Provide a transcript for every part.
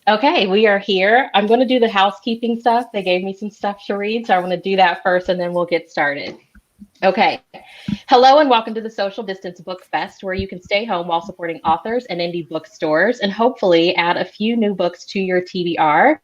Okay, we are here. I'm going to do the housekeeping stuff. They gave me some stuff to read, so I want to do that first and then we'll get started. Okay. Hello and welcome to the Social Distance Book Fest, where you can stay home while supporting authors and indie bookstores and hopefully add a few new books to your TBR.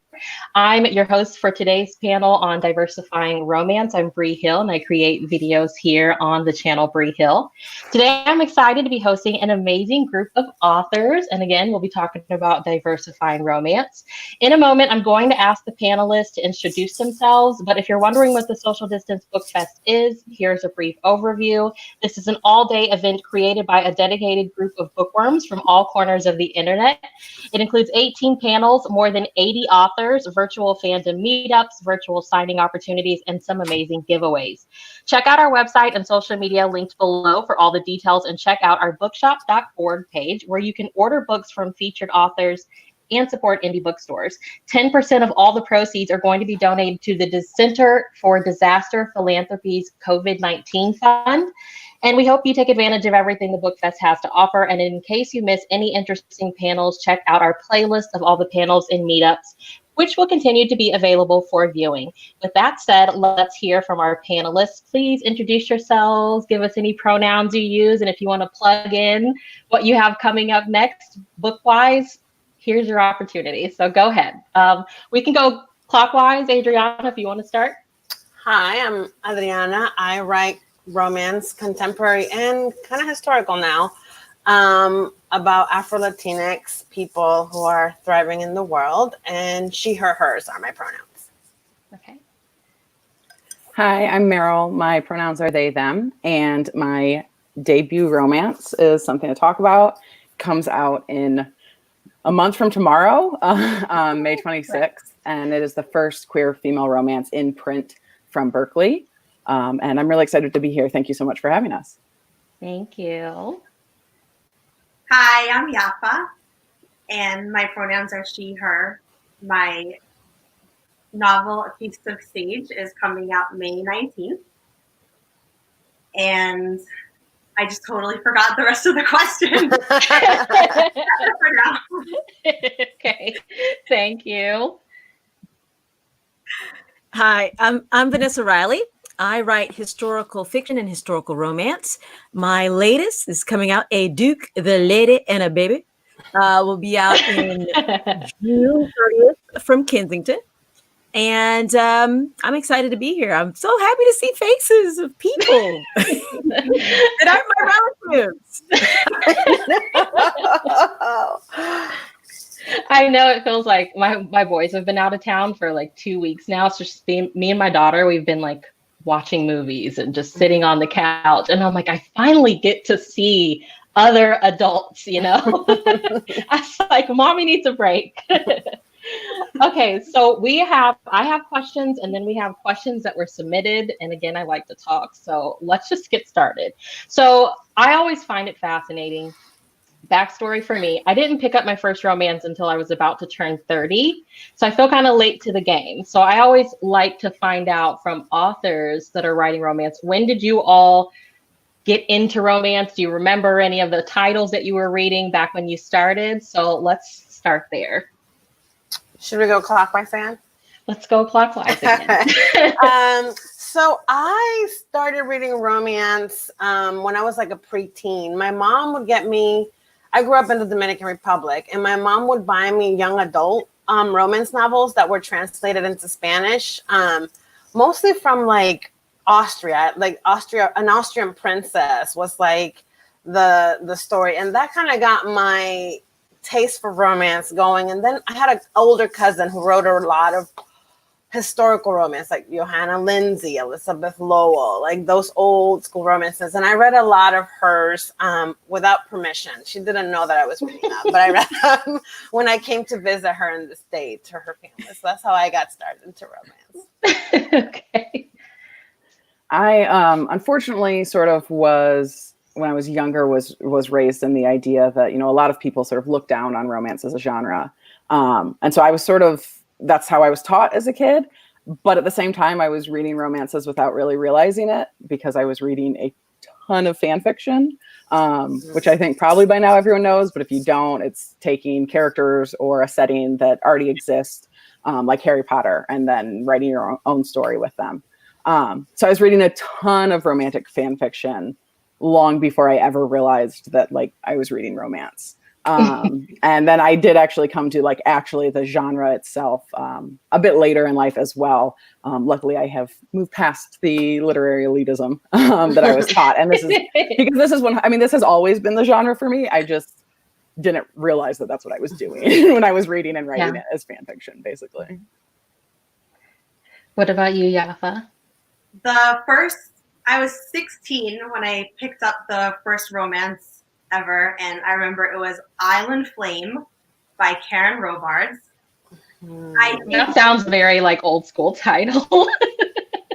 I'm your host for today's panel on diversifying romance. I'm Bree Hill, and I create videos here on the channel Bree Hill. Today, I'm excited to be hosting an amazing group of authors, and again, we'll be talking about diversifying romance. In a moment, I'm going to ask the panelists to introduce themselves, but if you're wondering what the Social Distance Book Fest is, here's a brief overview. This is an all-day event created by a dedicated group of bookworms from all corners of the internet. It includes 18 panels, more than 80 authors, virtual fandom meetups, virtual signing opportunities, and some amazing giveaways. Check out our website and social media linked below for all the details, and check out our bookshop.org page where you can order books from featured authors and support indie bookstores. 10% of all the proceeds are going to be donated to the Center for Disaster Philanthropy's COVID-19 Fund. And we hope you take advantage of everything the Book Fest has to offer. And in case you miss any interesting panels, check out our playlist of all the panels and meetups, which will continue to be available for viewing. With that said, let's hear from our panelists. Please introduce yourselves, give us any pronouns you use, and if you want to plug in what you have coming up next, book-wise, here's your opportunity. So go ahead. We can go clockwise. Adriana, if you want to start. Hi, I'm Adriana. I write romance, contemporary, and kind of historical now, about Afro-Latinx people who are thriving in the world, and she, her, hers are my pronouns. Okay. Hi, I'm Meryl. My pronouns are they, them, and my debut romance is something to talk about. Comes out in a month from tomorrow, May 26th, and it is the first queer female romance in print from Berkeley. And I'm really excited to be here. Thank you so much for having us. Thank you. Hi, I'm Yaffa, and my pronouns are she, her. My novel, A Feast of Sage, is coming out May 19th. And I just totally forgot the rest of the question. For now. Okay, thank you. Hi, I'm Vanessa Riley. I write historical fiction and historical romance. My latest is coming out, A Duke, the Lady, and a Baby. Will be out in June 30th from Kensington. And I'm excited to be here. I'm so happy to see faces of people that aren't my relatives. I know it feels like my boys have been out of town for like 2 weeks now. It's just me and my daughter. We've been like watching movies and just sitting on the couch. And I'm like, I finally get to see other adults, you know? I was like, mommy needs a break. Okay, so I have questions, and then we have questions that were submitted. And again, I like to talk. So let's just get started. So I always find it fascinating. Backstory for me, I didn't pick up my first romance until I was about to turn 30. So I feel kind of late to the game. So I always like to find out from authors that are writing romance, when did you all get into romance? Do you remember any of the titles that you were reading back when you started? So let's start there. Should we go clockwise again? Let's go clockwise again. So I started reading romance when I was like a preteen. My mom would get me, I grew up in the Dominican Republic, and my mom would buy me young adult romance novels that were translated into Spanish, mostly from like Austria. Like an Austrian princess was like the story. And that kind of got my taste for romance going. And then I had an older cousin who wrote a lot of historical romance, like Johanna Lindsay, Elizabeth Lowell, like those old school romances. And I read a lot of hers without permission. She didn't know that I was reading them, but I read them when I came to visit her in the States, to her family. So that's how I got started into romance. Okay. I unfortunately sort of was, when I was younger, was raised in the idea that, you know, a lot of people sort of look down on romance as a genre. And so I was sort of, that's how I was taught as a kid. But at the same time, I was reading romances without really realizing it, because I was reading a ton of fan fiction, which I think probably by now everyone knows, but if you don't, it's taking characters or a setting that already exists, like Harry Potter, and then writing your own story with them. So I was reading a ton of romantic fan fiction long before I ever realized that like I was reading romance. And then I did actually come to like actually the genre itself a bit later in life as well. Luckily, I have moved past the literary elitism that I was taught. And this is because this is when, I mean, this has always been the genre for me. I just didn't realize that that's what I was doing when I was reading and writing it as fan fiction, basically. What about you, Yaffa? I was 16 when I picked up the first romance ever, and I remember it was Island Flame by Karen Robards. That sounds very like old school title.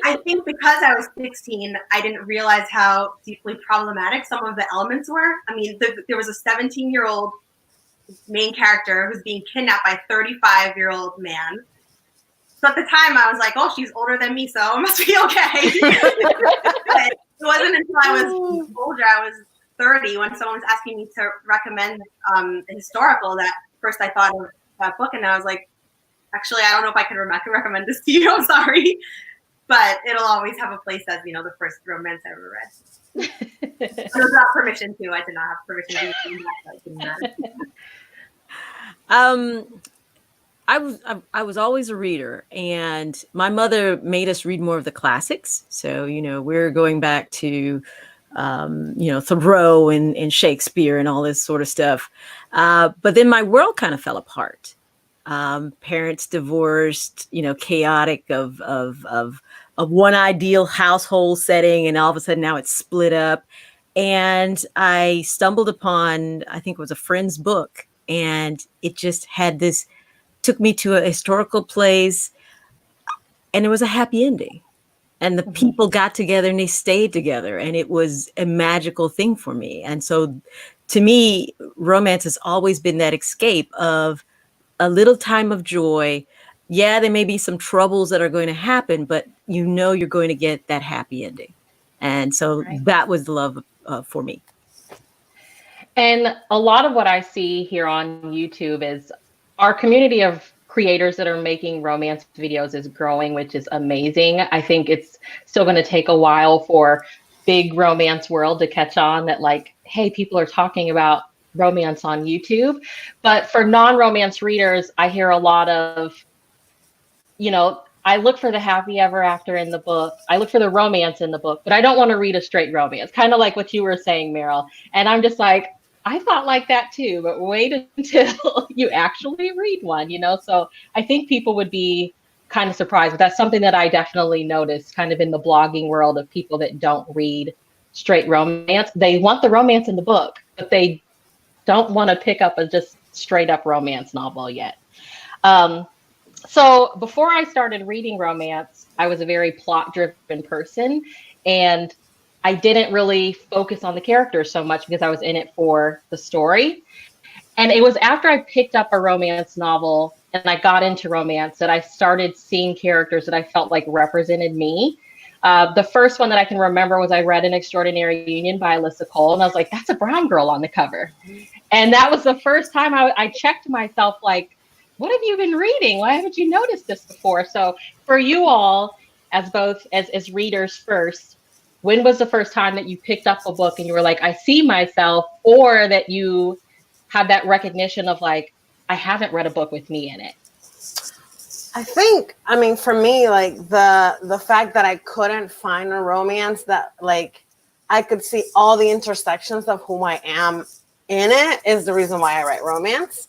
I think because I was 16, I didn't realize how deeply problematic some of the elements were. I mean, there was a 17-year-old main character who's being kidnapped by a 35-year-old man. So at the time, I was like, oh, she's older than me, so it must be okay. But it wasn't until I was older, I was 30, when someone was asking me to recommend a historical that first I thought of that book, and I was like, actually, I don't know if I can recommend this to you. I'm sorry. But it'll always have a place as, you know, the first romance I ever read. It was not permission to. I did not have permission to. I was always a reader, and my mother made us read more of the classics. So, you know, we're going back to, you know, Thoreau and Shakespeare and all this sort of stuff. But then my world kind of fell apart. Parents divorced, you know, chaotic of one ideal household setting, and all of a sudden now it's split up. And I stumbled upon, I think it was a friend's book, and it just had this, took me to a historical place, and it was a happy ending. And the people got together and they stayed together, and it was a magical thing for me. And so to me, romance has always been that escape of a little time of joy. Yeah, there may be some troubles that are going to happen, but you know you're going to get that happy ending. And so that was the love for me. And a lot of what I see here on YouTube is our community of creators that are making romance videos is growing, which is amazing. I think it's still going to take a while for big romance world to catch on that, like, hey, people are talking about romance on YouTube. But for non-romance readers, I hear a lot of, you know, I look for the happy ever after in the book. I look for the romance in the book, but I don't want to read a straight romance, kind of like what you were saying, Meryl. And I'm just like, I thought like that too, but wait until you actually read one, you know? So I think people would be kind of surprised, but that's something that I definitely noticed kind of in the blogging world of people that don't read straight romance. They want the romance in the book, but they don't want to pick up a just straight up romance novel yet. So before I started reading romance, I was a very plot driven person, and I didn't really focus on the characters so much because I was in it for the story. And it was after I picked up a romance novel and I got into romance that I started seeing characters that I felt like represented me. The first one that I can remember was I read An Extraordinary Union by Alyssa Cole, and I was like, that's a brown girl on the cover. And that was the first time I checked myself, like, what have you been reading? Why haven't you noticed this before? So for you all, as both as readers first, when was the first time that you picked up a book and you were like, I see myself, or that you had that recognition of like, I haven't read a book with me in it? I think, I mean, for me, like the fact that I couldn't find a romance that like I could see all the intersections of who I am in it is the reason why I write romance.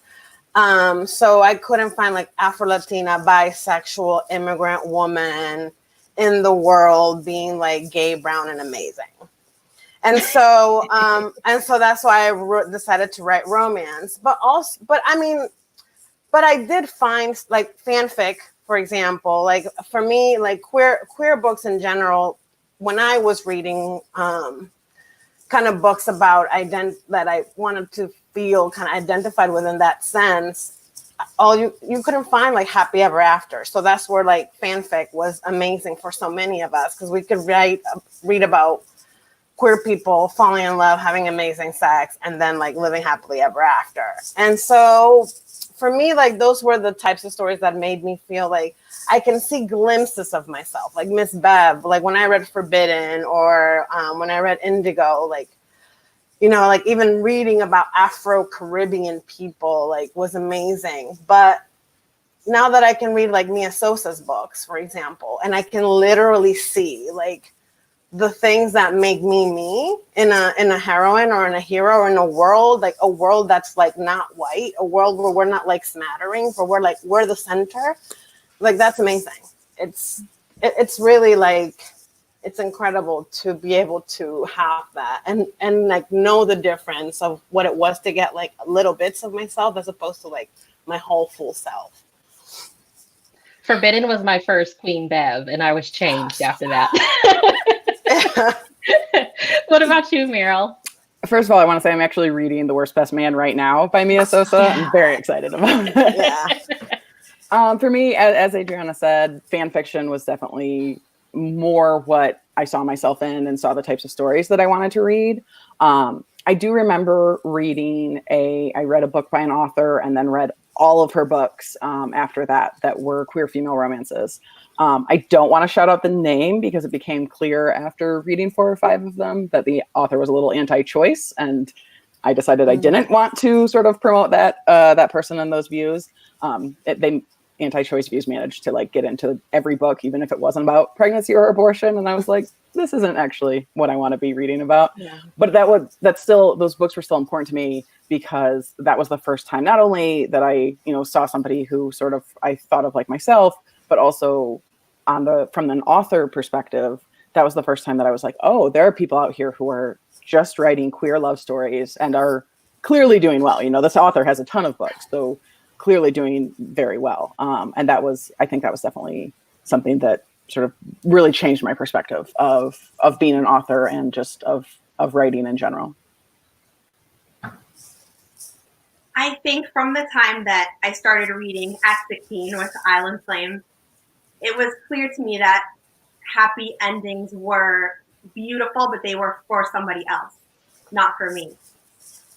So I couldn't find like Afro-Latina, bisexual, immigrant woman in the world being like gay, brown, and amazing. And so that's why I decided to write romance. But I did find like fanfic, for example, like for me, like queer books in general, when I was reading kind of books about that I wanted to feel kind of identified within that sense, you couldn't find like happy ever after. So that's where like fanfic was amazing for so many of us, because we could read about queer people falling in love, having amazing sex, and then like living happily ever after. And so for me, like those were the types of stories that made me feel like I can see glimpses of myself, like Miss Bev, like when I read Forbidden, or when I read Indigo, like, you know, like even reading about Afro-Caribbean people, like was amazing. But now that I can read like Mia Sosa's books, for example, and I can literally see like the things that make me in a heroine or in a hero or in a world that's like not white, a world where we're not like smattering, where we're the center. Like that's amazing. It's really like, it's incredible to be able to have that and like know the difference of what it was to get like little bits of myself as opposed to like my whole full self. Forbidden was my first Queen Bev, and I was changed after that. What about you, Meryl? First of all, I want to say I'm actually reading The Worst Best Man right now by Mia Sosa. I'm very excited about it. Yeah. For me, as Adriana said, fan fiction was definitely more what I saw myself in and saw the types of stories that I wanted to read. I do remember I read a book by an author and then read all of her books after that were queer female romances. I don't want to shout out the name because it became clear after reading 4 or 5 of them that the author was a little anti-choice, and I decided I didn't want to sort of promote that person and those views. Anti-choice views managed to like get into every book, even if it wasn't about pregnancy or abortion, and I was like, this isn't actually what I want to be reading about. Yeah. But those books were still important to me because that was the first time not only that I, you know, saw somebody who sort of I thought of like myself, but also from an author perspective, that was the first time that I was like, oh, there are people out here who are just writing queer love stories and are clearly doing well. You know, this author has a ton of books, so clearly doing very well. And I think that was definitely something that sort of really changed my perspective of being an author and just of writing in general. I think from the time that I started reading at 16 with Island Flames, it was clear to me that happy endings were beautiful, but they were for somebody else, not for me.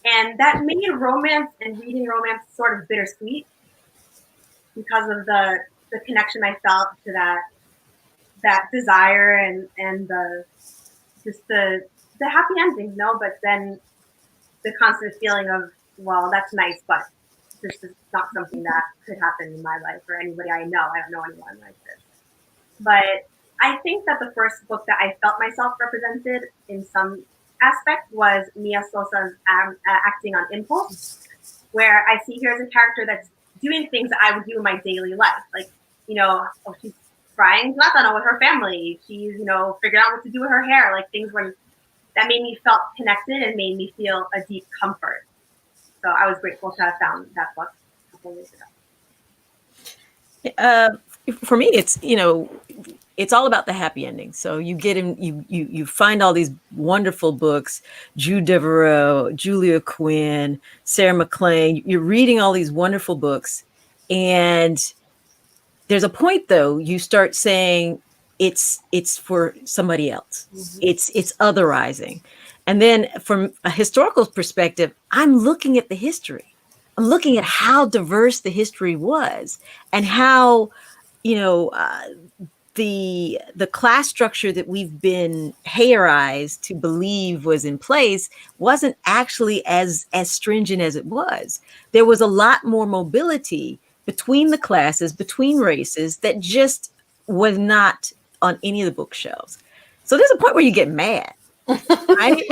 And that made romance and reading romance sort of bittersweet because of the connection I felt to that desire and the happy ending, you know, but then the constant feeling of, well, that's nice, but this is not something that could happen in my life or anybody I know. I don't know anyone like this. But I think that the first book that I felt myself represented in some aspect was Mia Sosa's Acting on Impulse, where I see her as a character that's doing things that I would do in my daily life. Like, you know, she's frying plátano with her family. She's, you know, figuring out what to do with her hair. Like things that made me feel connected and made me feel a deep comfort. So I was grateful to have found that book a couple years ago. For me, it's, you know, it's all about the happy ending. So you get in, you find all these wonderful books, Jude Devereaux, Julia Quinn, Sarah MacLean. You're reading all these wonderful books, and there's a point though you start saying it's for somebody else. Mm-hmm. It's otherizing, and then from a historical perspective, I'm looking at the history. I'm looking at how diverse the history was, and how, you know, the class structure that we've been Herrerized to believe was in place wasn't actually as stringent as it was. There was a lot more mobility between the classes, between races, that just was not on any of the bookshelves. So there's a point where you get mad, right?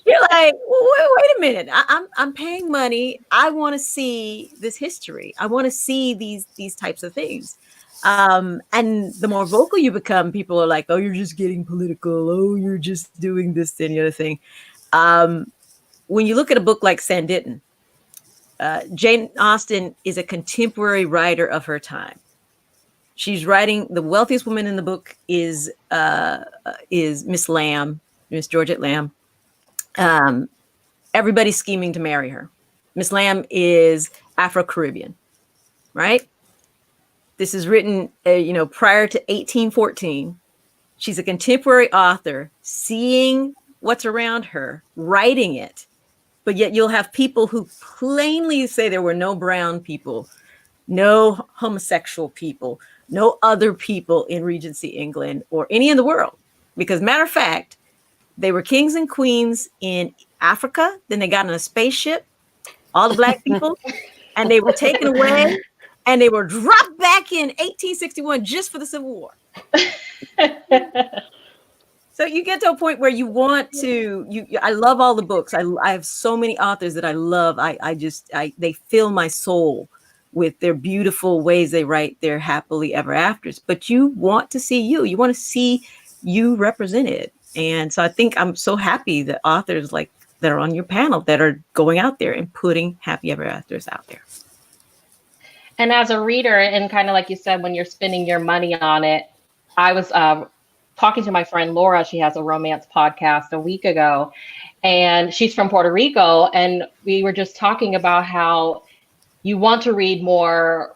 You're like, wait a minute. I'm paying money. I want to see this history. I want to see these types of things. And the more vocal you become, people are like, oh, you're just getting political. Oh, you're just doing this and the other thing. When you look at a book like Sanditon, Jane Austen is a contemporary writer of her time. She's writing, the wealthiest woman in the book is Miss Lamb, Miss Georgette Lamb. Everybody's scheming to marry her. Miss Lamb is Afro-Caribbean, right? This is written, prior to 1814. She's a contemporary author, seeing what's around her, writing it. But yet you'll have people who plainly say there were no brown people, no homosexual people, no other people in Regency England or any in the world. Because matter of fact, they were kings and queens in Africa. Then they got on a spaceship, all the black people, and they were taken away and they were dropped back in 1861 just for the Civil War. So you get to a point where you want to, I love all the books. I have so many authors that I love. They fill my soul with their beautiful ways they write their happily ever afters. But you want to see you want to see you represented. And so I think I'm so happy that authors like that are on your panel that are going out there and putting happy ever afters out there. And as a reader, and kind of like you said, when you're spending your money on it, I was talking to my friend Laura. She has a romance podcast a week ago, and she's from Puerto Rico. And we were just talking about how you want to read more,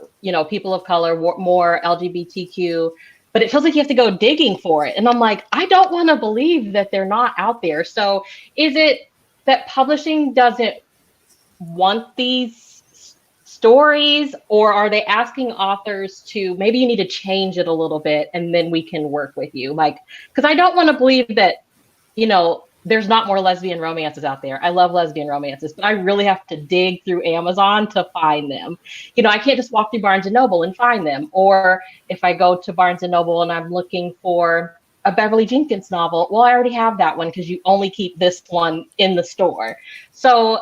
people of color, more LGBTQ, but it feels like you have to go digging for it. And I'm like, I don't want to believe that they're not out there. So is it that publishing doesn't want these stories, or are they asking authors to, maybe you need to change it a little bit and then we can work with you? Like, because I don't want to believe that, there's not more lesbian romances out there. I love lesbian romances, but I really have to dig through Amazon to find them. I can't just walk through Barnes and Noble and find them. Or if I go to Barnes and Noble and I'm looking for a Beverly Jenkins novel, well, I already have that one because you only keep this one in the store. So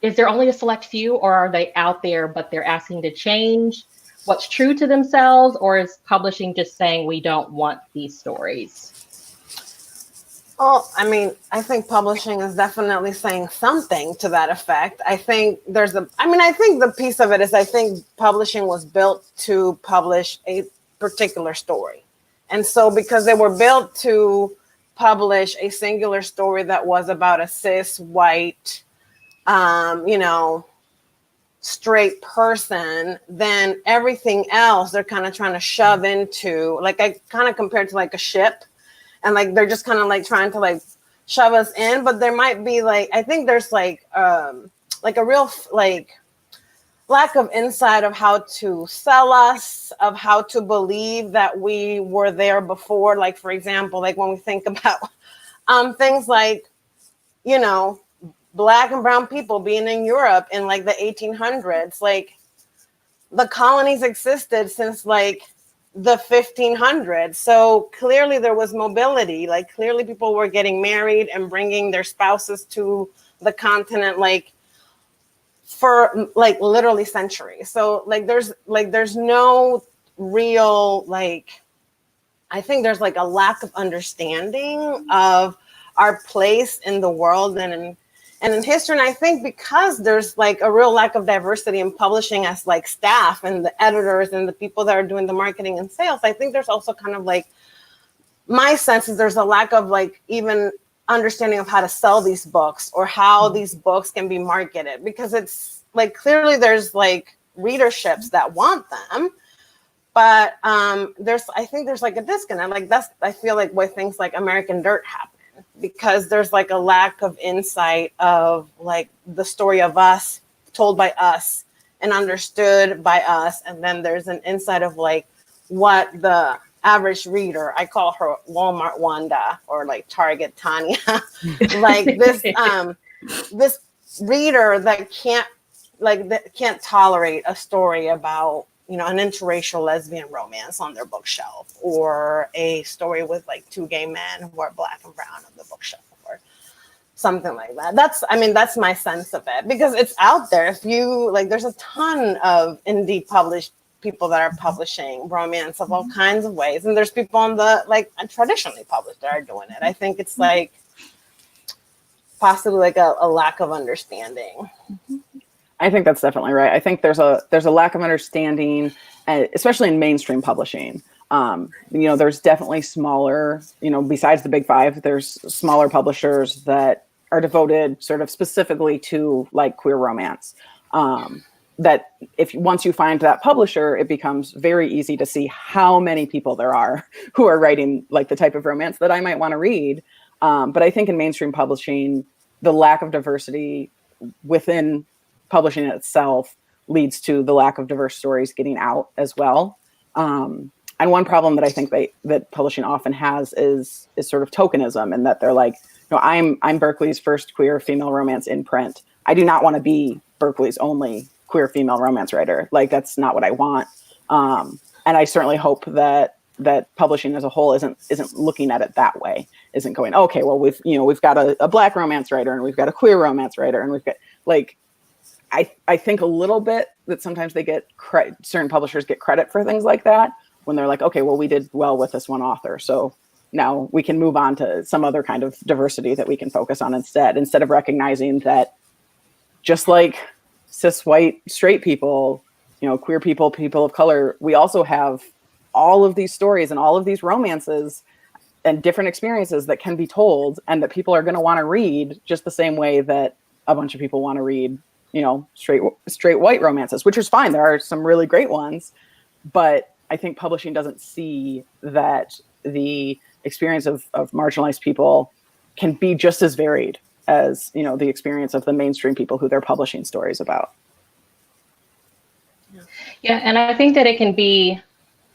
is there only a select few, or are they out there, but they're asking to change what's true to themselves? Or is publishing just saying, we don't want these stories? Well, I think publishing is definitely saying something to that effect. I think I think the piece of it is, I think publishing was built to publish a particular story. And so because they were built to publish a singular story that was about a cis, white, straight person, then everything else they're kind of trying to shove into, like, I kind of compare it to like a ship, and like they're just kind of like trying to like shove us in. But there might be I think there's like a real like lack of insight of how to sell us, of how to believe that we were there before. Like, for example, like when we think about things like, Black and brown people being in Europe in like the 1800s, like the colonies existed since like the 1500s. So clearly there was mobility. Like clearly people were getting married and bringing their spouses to the continent, like for like literally centuries. So there's no real, like, I think there's like a lack of understanding of our place in the world and in history. And I think because there's like a real lack of diversity in publishing as like staff and the editors and the people that are doing the marketing and sales, I think there's also kind of like, my sense is there's a lack of like even understanding of how to sell these books or how these books can be marketed, because it's like clearly there's like readerships that want them, but I think there's like a disconnect. Like I feel like why things like American Dirt happen, because there's like a lack of insight of like the story of us told by us and understood by us. And then there's an insight of like what the average reader, I call her Walmart Wanda or like Target Tanya, like this reader that can't tolerate a story about, an interracial lesbian romance on their bookshelf, or a story with like two gay men who are Black and brown on the bookshelf, or something like that. That's my sense of it, because it's out there. If you like, there's a ton of indie published people that are publishing romance of all kinds of ways, and there's people on the like traditionally published that are doing it. I think it's like possibly like a lack of understanding. I think that's definitely right. I think there's a lack of understanding, especially in mainstream publishing. There's definitely smaller, besides the big five, there's smaller publishers that are devoted sort of specifically to like queer romance. that if once you find that publisher, it becomes very easy to see how many people there are who are writing like the type of romance that I might want to read. But I think in mainstream publishing, the lack of diversity within publishing itself leads to the lack of diverse stories getting out as well. And one problem that I think that publishing often has is sort of tokenism, and that they're like, no, I'm Berkeley's first queer female romance in print. I do not want to be Berkeley's only queer female romance writer. Like, that's not what I want. And I certainly hope that publishing as a whole isn't looking at it that way, isn't going, okay, well, we've got a Black romance writer, and we've got a queer romance writer, and we've got, like, I think a little bit that sometimes they get certain publishers get credit for things like that, when they're like, okay, well, we did well with this one author, so now we can move on to some other kind of diversity that we can focus on instead of recognizing that just like cis white straight people, queer people of color, we also have all of these stories and all of these romances and different experiences that can be told, and that people are going to want to read just the same way that a bunch of people want to read, straight white romances, which is fine. There are some really great ones, but I think publishing doesn't see that the experience of marginalized people can be just as varied as, the experience of the mainstream people who they're publishing stories about. Yeah, and I think that it can be,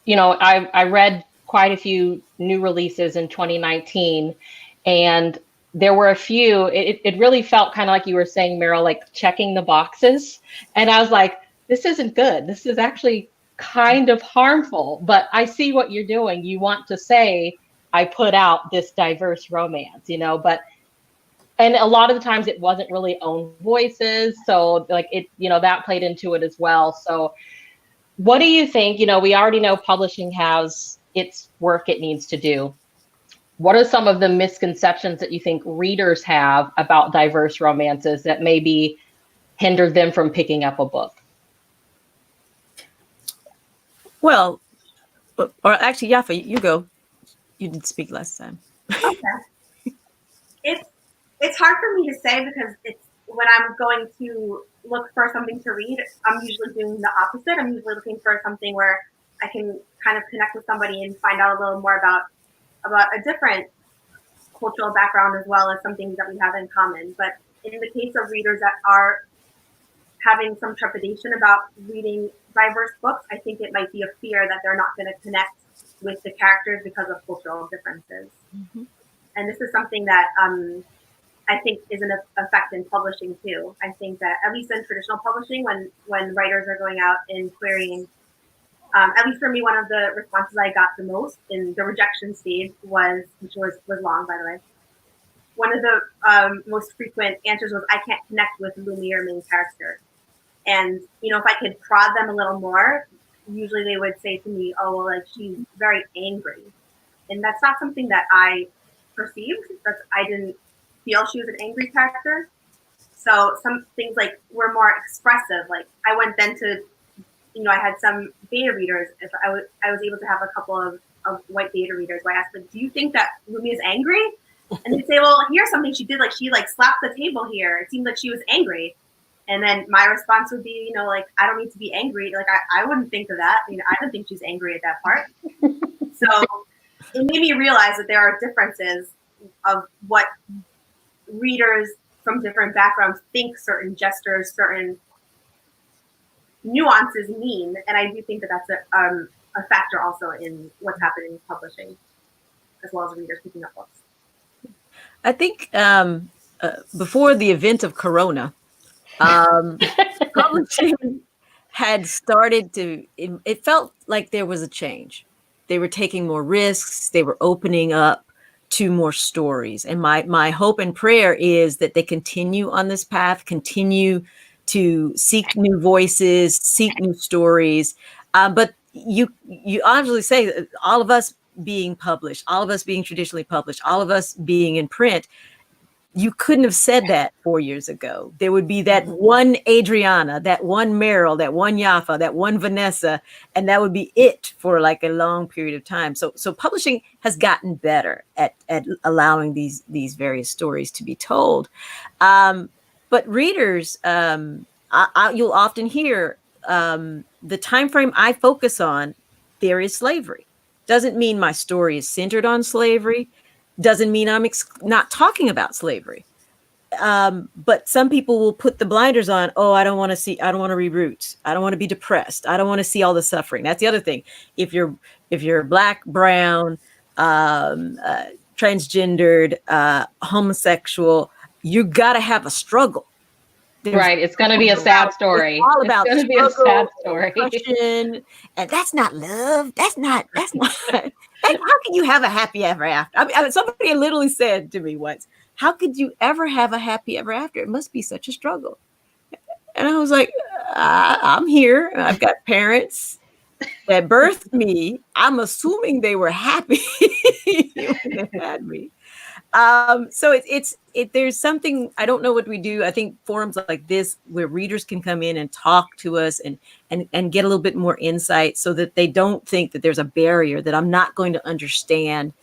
I read quite a few new releases in 2019, and there were a few, it really felt kind of like you were saying, Meryl, like checking the boxes. And I was like, this isn't good. This is actually kind of harmful, but I see what you're doing. You want to say, I put out this diverse romance, and a lot of the times it wasn't really own voices. So like it, that played into it as well. So what do you think? We already know publishing has its work it needs to do. What are some of the misconceptions that you think readers have about diverse romances that maybe hinder them from picking up a book? Well, or actually, Yaffa, you go. You did speak last time. Okay. It's hard for me to say, because it's when I'm going to look for something to read, I'm usually doing the opposite. I'm usually looking for something where I can kind of connect with somebody and find out a little more about a different cultural background, as well as some things that we have in common. But in the case of readers that are having some trepidation about reading diverse books, I think it might be a fear that they're not going to connect with the characters because of cultural differences. Mm-hmm. And this is something that I think is an effect in publishing too. I think that at least in traditional publishing, when writers are going out and querying, at least for me, one of the responses I got the most in the rejection stage which was long, by the way. One of the most frequent answers was, I can't connect with Lumi, or main character. And, if I could prod them a little more, usually they would say to me, oh, well, like, she's very angry. And that's not something that I perceived. I didn't feel she was an angry character. So some things like were more expressive. Like I went then to, I had some beta readers. If I was able to have a couple of white beta readers where I asked them, do you think that Lumi is angry? And they'd say, well, here's something she did. Like she slapped the table here. It seemed like she was angry. And then my response would be, I don't need to be angry. Like I wouldn't think of that. I don't think she's angry at that part. So it made me realize that there are differences of what readers from different backgrounds think certain gestures, certain nuances mean. And I do think that that's a factor also in what's happening in publishing, as well as readers picking up books. I think before the event of Corona, publishing had started it felt like there was a change. They were taking more risks. They were opening up to more stories. And my hope and prayer is that they continue on this path, continue to seek new voices, seek new stories. But you obviously say that all of us being published, all of us being traditionally published, all of us being in print, you couldn't have said that 4 years ago. There would be that one Adriana, that one Meryl, that one Yaffa, that one Vanessa, and that would be it for like a long period of time. So publishing has gotten better at allowing these various stories to be told. But readers, you'll often hear the time frame I focus on, there is slavery. Doesn't mean my story is centered on slavery. Doesn't mean I'm not talking about slavery. But some people will put the blinders on. Oh, I don't want to read Roots. I don't want to be depressed. I don't want to see all the suffering. That's the other thing. If you're Black, brown, transgendered, homosexual, you got to have a struggle. Right. It's going to be a sad story. It's all about it's going to be a sad story. And that's not love. That's not. How can you have a happy ever after? I mean, somebody literally said to me once, how could you ever have a happy ever after? It must be such a struggle. And I was like, I'm here. I've got parents that birthed me. I'm assuming they were happy when they had me. So there's something, I don't know what we do. I think forums like this where readers can come in and talk to us and get a little bit more insight so that they don't think that there's a barrier that I'm not going to understand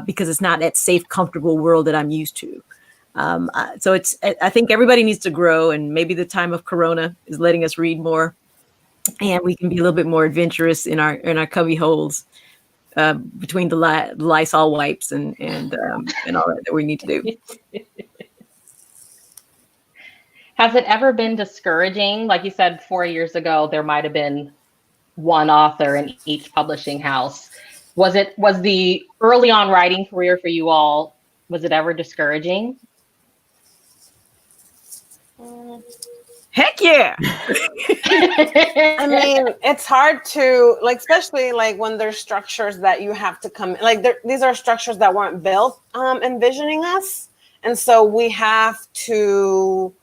because it's not that safe, comfortable world that I'm used to. So I think everybody needs to grow, and maybe the time of Corona is letting us read more, and we can be a little bit more adventurous in our cubby holes. Between the Lysol wipes and all that we need to do. Has it ever been discouraging? Like you said, 4 years ago, there might have been one author in each publishing house. Was the early on writing career for you all, was it ever discouraging? Heck yeah. I mean, it's hard to, like, especially like when there's structures that you have to come, like these are structures that weren't built envisioning us. And so we have to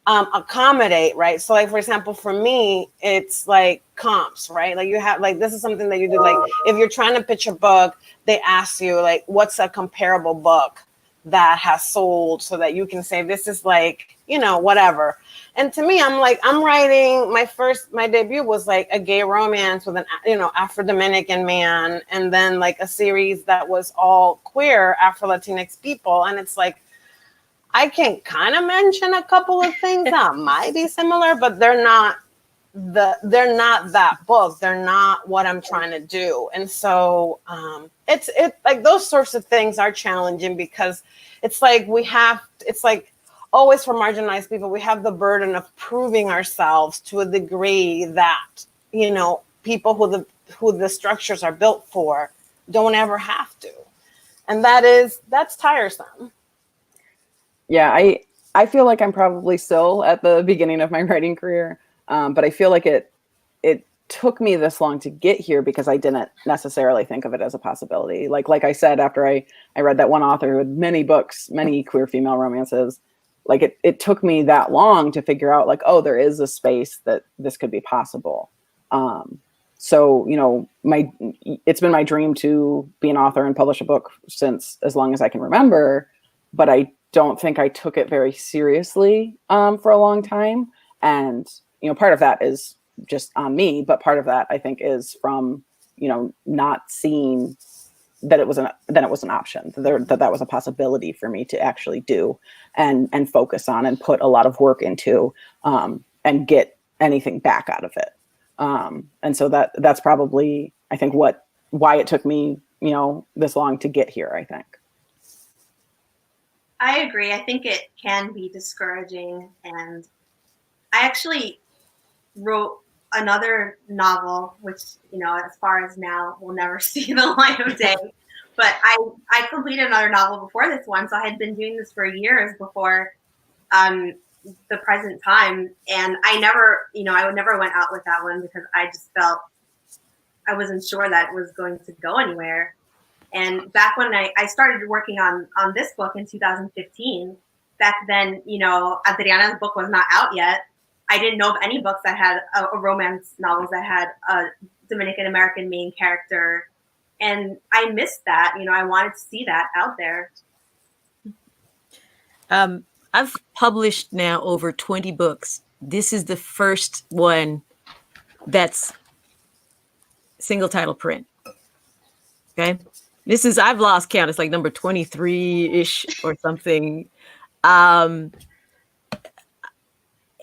accommodate, right? So like, for example, for me, it's like comps, right? Like you have, like, this is something that you do. Like if you're trying to pitch a book, they ask you like, what's a comparable book that has sold so that you can say, this is like, whatever. And to me, I'm like, I'm writing my debut was like a gay romance with an, Afro-Dominican man. And then like a series that was all queer Afro-Latinx people. And it's like, I can kind of mention a couple of things that might be similar, but they're not that book. They're not what I'm trying to do. And so it's like those sorts of things are challenging because it's like always for marginalized people, we have the burden of proving ourselves to a degree that, people who the structures are built for don't ever have to. And that's tiresome. Yeah, I feel like I'm probably still at the beginning of my writing career, but I feel like it took me this long to get here because I didn't necessarily think of it as a possibility. Like I said, after I read that one author who had many books, many queer female romances, like it took me that long to figure out like, oh, there is a space that this could be possible. So, it's been my dream to be an author and publish a book since as long as I can remember, but I don't think I took it very seriously for a long time. And, part of that is just on me, but part of that I think is from, not seeing that it was an option, that was a possibility for me to actually do and focus on and put a lot of work into and get anything back out of it. And so that's probably, I think, why it took me, this long to get here, I think. I agree. I think it can be discouraging. And I actually wrote another novel, which, as far as now will never see the light of day. But I completed another novel before this one. So I had been doing this for years before the present time. And I never went out with that one because I just felt I wasn't sure that it was going to go anywhere. And back when I started working on this book in 2015, back then, Adriana's book was not out yet. I didn't know of any books that had a romance novels that had a Dominican American main character. And I missed that. I wanted to see that out there. I've published now over 20 books. This is the first one that's single title print. Okay. I've lost count. It's like number 23-ish or something.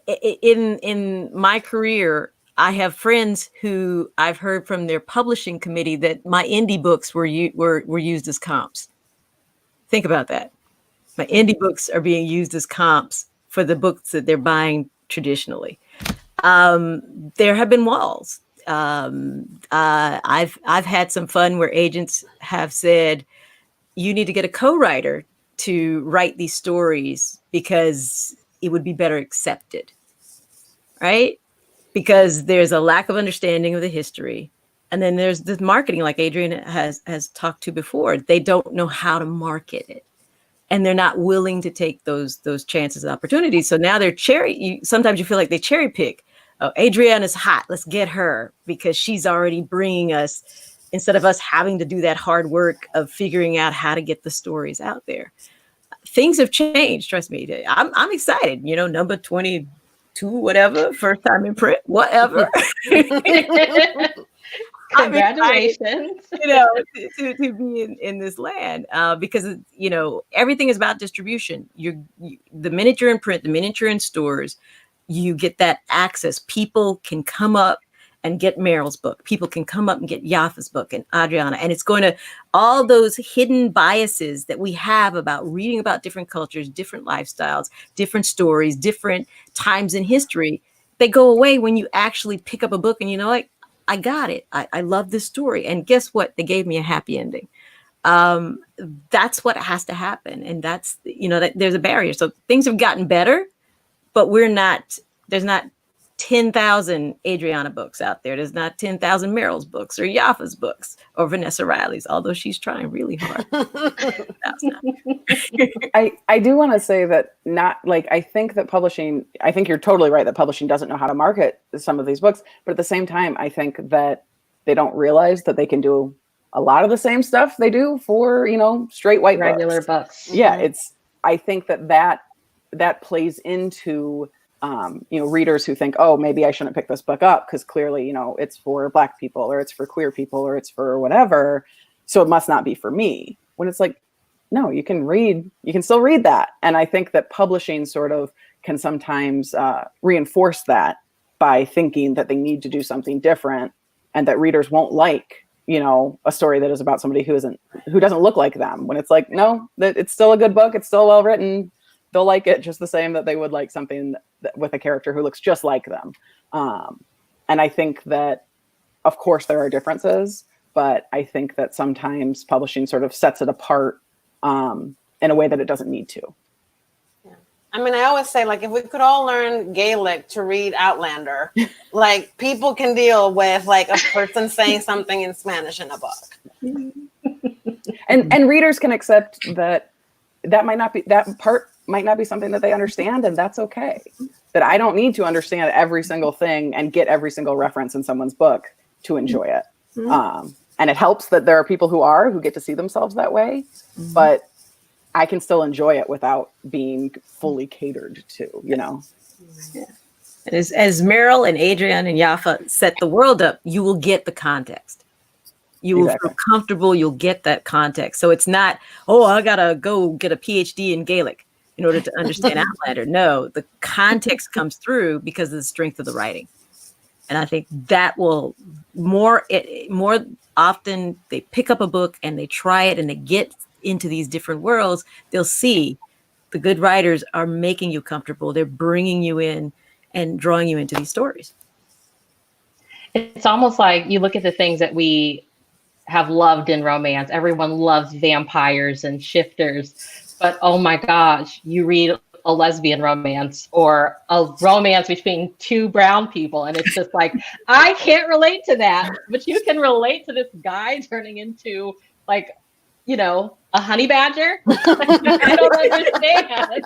in my career, I have friends who I've heard from their publishing committee that my indie books were used as comps. Think about that. My indie books are being used as comps for the books that they're buying traditionally. There have been walls. I've had some fun where agents have said, you need to get a co-writer to write these stories because it would be better accepted, right? Because there's a lack of understanding of the history. And then there's the marketing, like Adriana has talked to before. They don't know how to market it. And they're not willing to take those chances and opportunities. So now they're sometimes you feel like they cherry pick. Oh, Adriana's hot. Let's get her because she's already bringing us, instead of us having to do that hard work of figuring out how to get the stories out there. Things have changed. Trust me. I'm excited. Number 22, whatever, first time in print, whatever. Congratulations. To be in this land because everything is about distribution. The minute you're in print, the minute you're in stores, you get that access. People can come up and get Meryl's book. People can come up and get Yaffa's book and Adriana. And it's going to, all those hidden biases that we have about reading about different cultures, different lifestyles, different stories, different times in history, they go away when you actually pick up a book and like, I got it. I love this story. And guess what? They gave me a happy ending. That's what has to happen. And that's, that there's a barrier. So things have gotten better, but there's not 10,000 Adriana books out there. There's not 10,000 Meryl's books or Yaffa's books or Vanessa Riley's, although she's trying really hard. I do want to say that I think that publishing, I think you're totally right that publishing doesn't know how to market some of these books, but at the same time, I think that they don't realize that they can do a lot of the same stuff they do for, straight white regular books. Yeah. I think that plays into, readers who think, oh, maybe I shouldn't pick this book up because clearly, it's for Black people or it's for queer people or it's for whatever. So it must not be for me. When it's like, no, you can still read that. And I think that publishing sort of can sometimes reinforce that by thinking that they need to do something different and that readers won't like, a story that is about somebody who doesn't look like them. When it's like, no, that it's still a good book. It's still well written. They'll like it just the same that they would like something with a character who looks just like them. And I think that, of course, there are differences, but I think that sometimes publishing sort of sets it apart in a way that it doesn't need to. Yeah. I mean, I always say, if we could all learn Gaelic to read Outlander, people can deal with a person saying something in Spanish in a book. And readers can accept that that part might not be something that they understand, and that's okay. That I don't need to understand every single thing and get every single reference in someone's book to enjoy it. Mm-hmm. And it helps that there are people who get to see themselves that way, but I can still enjoy it without being fully catered to, Yeah. As Meryl and Adriana and Yaffa set the world up, you will get the context. You will feel comfortable. You'll get that context. So it's not, I got to go get a PhD in Gaelic in order to understand Outlander. No, the context comes through because of the strength of the writing. And I think that will more often they pick up a book and they try it and they get into these different worlds, they'll see the good writers are making you comfortable. They're bringing you in and drawing you into these stories. It's almost like you look at the things that we have loved in romance. Everyone loves vampires and shifters, but oh my gosh, you read a lesbian romance or a romance between two brown people, and it's just like, I can't relate to that, but you can relate to this guy turning into a honey badger. I don't understand.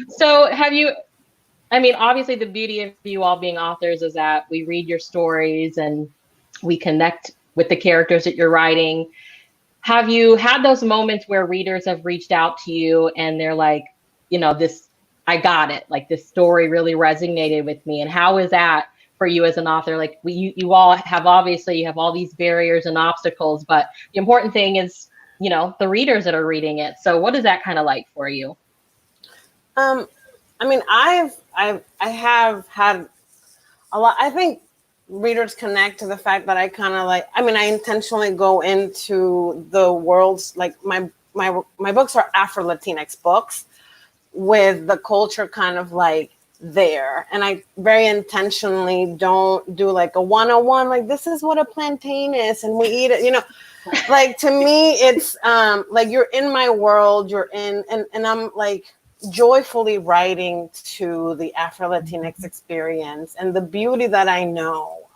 So obviously the beauty of you all being authors is that we read your stories and we connect with the characters that you're writing. Have you had those moments where readers have reached out to you and they're like, I got it. This story really resonated with me. And how is that for you as an author? You all have, obviously you have all these barriers and obstacles, but the important thing is, the readers that are reading it. So what is that kind of like for you? I mean, I have had a lot. I think readers connect to the fact that I kind of like, I mean, I intentionally go into the worlds, like my books are Afro-Latinx books with the culture kind of like there. And I very intentionally don't do like a 101, like this is what a plantain is and we eat it, you know. Like to me, it's like you're in my world, you're in, and I'm like joyfully writing to the Afro-Latinx experience and the beauty that I know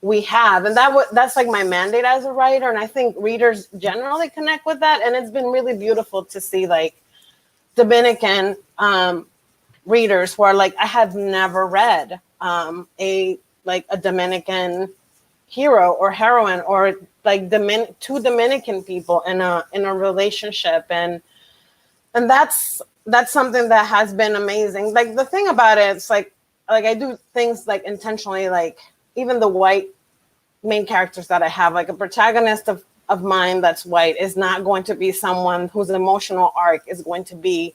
we have. And that's like my mandate as a writer. And I think readers generally connect with that. And it's been really beautiful to see like Dominican readers who are like, I have never read a Dominican hero or heroine or like two Dominican people in a relationship, and that's something that has been amazing. Like the thing about it, it's like I do things like intentionally, like even the white main characters that I have, like a protagonist of mine that's white is not going to be someone whose emotional arc is going to be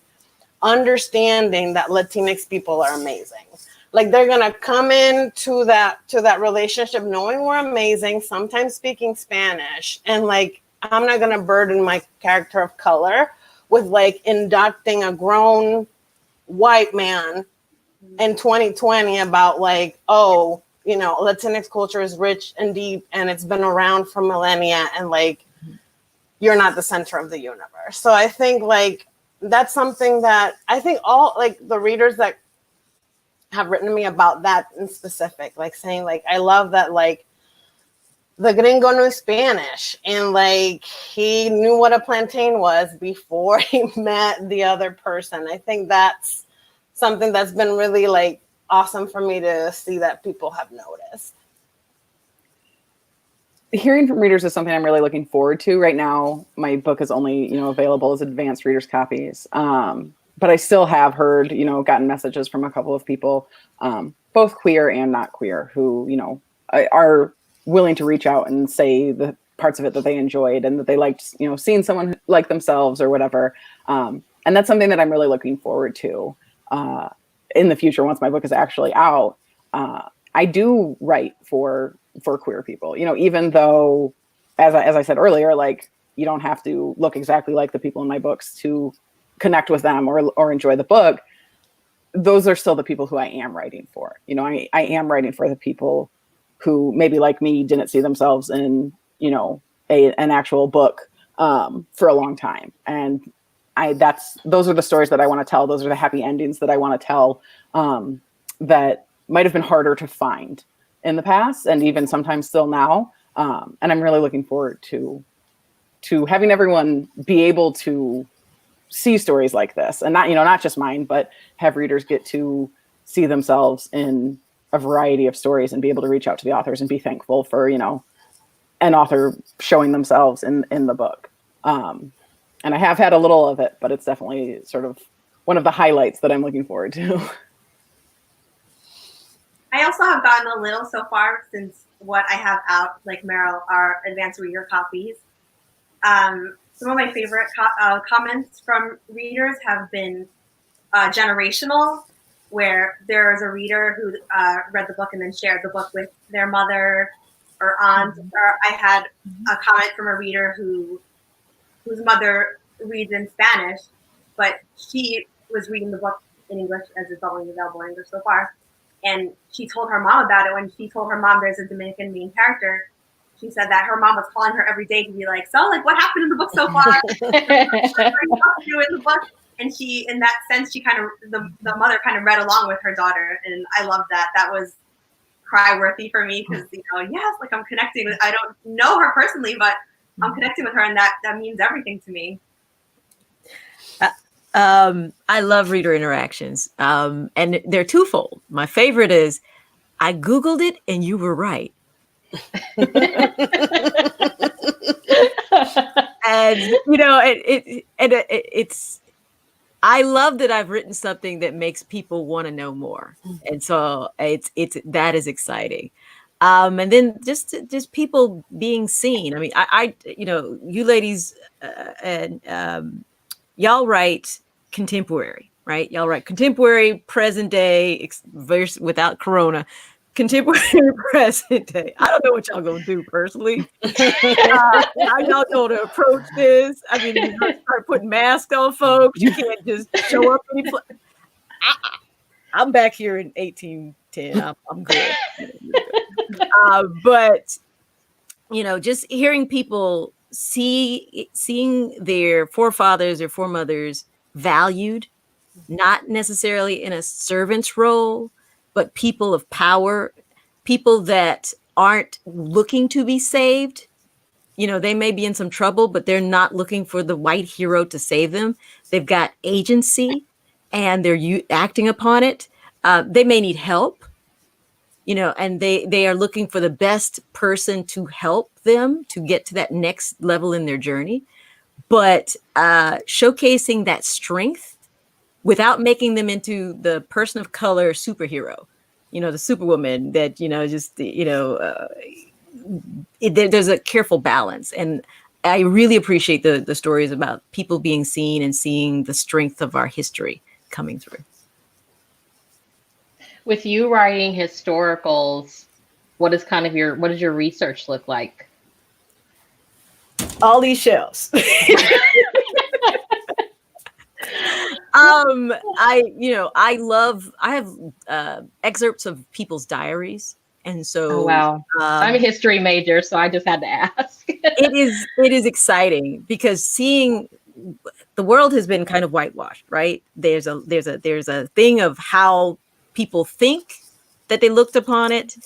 understanding that Latinx people are amazing. Like they're gonna come into that relationship knowing we're amazing, sometimes speaking Spanish, and like I'm not gonna burden my character of color with like inducting a grown white man in 2020 about like, oh, you know, Latinx culture is rich and deep and it's been around for millennia and like you're not the center of the universe. So I think like that's something that I think all like the readers that have written to me about that in specific, like saying like, I love that like the gringo knew Spanish and like he knew what a plantain was before he met the other person. I think that's something that's been really like awesome for me to see that people have noticed. Hearing from readers is something I'm really looking forward to. Right now, my book is only, available as advanced readers copies. But I still have heard, gotten messages from a couple of people, both queer and not queer, who, are willing to reach out and say the parts of it that they enjoyed and that they liked, seeing someone like themselves or whatever. And that's something that I'm really looking forward to in the future once my book is actually out. I do write for queer people, even though, as I said earlier, like you don't have to look exactly like the people in my books to connect with them or enjoy the book. Those are still the people who I am writing for. I am writing for the people who maybe like me didn't see themselves in, an actual book for a long time. And those are the stories that I want to tell. Those are the happy endings that I want to tell that might have been harder to find in the past and even sometimes still now. And I'm really looking forward to having everyone be able to see stories like this and not just mine, but have readers get to see themselves in a variety of stories and be able to reach out to the authors and be thankful for, an author showing themselves in the book. And I have had a little of it, but it's definitely sort of one of the highlights that I'm looking forward to. I also have gotten a little so far since what I have out, like Meryl, are advanced reader copies. Some of my favorite comments from readers have been generational, where there's a reader who read the book and then shared the book with their mother or aunt. Mm-hmm. Or I had a comment from a reader whose mother reads in Spanish, but she was reading the book in English as it's only available in English so far. And she told her mom about it. When she told her mom there's a Dominican main character, she said that her mom was calling her every day to be like, so like what happened in the book so far? What are you in the book? And she, in that sense, she kind of, the mother kind of read along with her daughter. And I love that. That was cry-worthy for me because, yes, like I'm connecting with, I don't know her personally, but I'm connecting with her and that means everything to me. I love reader interactions. And they're twofold. My favorite is, I Googled it and you were right. And it's I love that I've written something that makes people want to know more, and so it's that is exciting. And then just people being seen. I mean, I you ladies and y'all write contemporary, right? Y'all write contemporary, present day, without Corona. Contemporary, present day. I don't know what y'all gonna do personally. How y'all gonna approach this? I mean, you're gonna start putting masks on folks. You can't just show up any place. I'm back here in 1810. I'm good. But just hearing people seeing their forefathers or foremothers valued, not necessarily in a servant's role, but people of power, people that aren't looking to be saved. They may be in some trouble, but they're not looking for the white hero to save them. They've got agency and they're acting upon it. They may need help, and they are looking for the best person to help them to get to that next level in their journey. But showcasing that strength without making them into the person of color superhero, the superwoman that, there's a careful balance. And I really appreciate the stories about people being seen and seeing the strength of our history coming through. With you writing historicals, what does your research look like? All these shelves. I have excerpts of people's diaries. And so, oh, wow. I'm a history major, so I just had to ask. it is exciting because seeing the world has been kind of whitewashed, right? There's a thing of how people think that they looked upon it.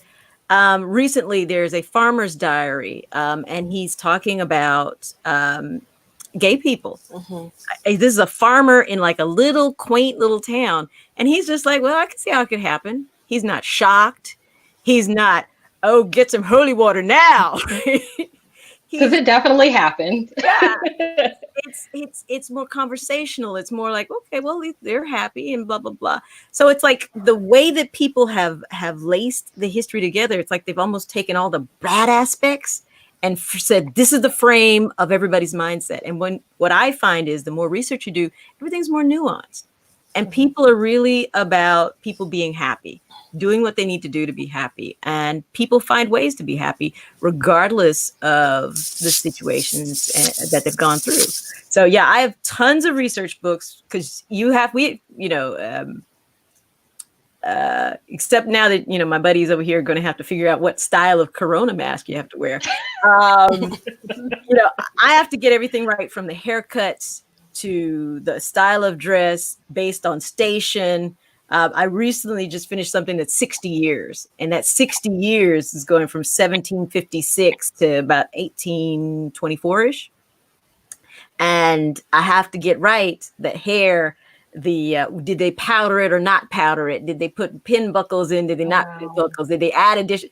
Recently, there's a farmer's diary, and he's talking about gay people. Mm-hmm. This is a farmer in like a little quaint little town. And he's just like, well, I can see how it could happen. He's not shocked. He's not, oh, get some holy water now. Because it definitely happened. Yeah. It's more conversational. It's more like, okay, well, they're happy and blah, blah, blah. So it's like the way that people have laced the history together. It's like they've almost taken all the bad aspects and said, this is the frame of everybody's mindset. And what I find is the more research you do, everything's more nuanced. And people are really about people being happy, doing what they need to do to be happy. And people find ways to be happy, regardless of the situations that they've gone through. So, yeah, I have tons of research books because except now that, my buddies over here are going to have to figure out what style of Corona mask you have to wear. I have to get everything right from the haircuts to the style of dress based on station. I recently just finished something that's 60 years, and that 60 years is going from 1756 to about 1824-ish. And I have to get right the hair. Did they powder it or not powder it? Did they put pin buckles in? Did they not pin buckles? Did they add addition?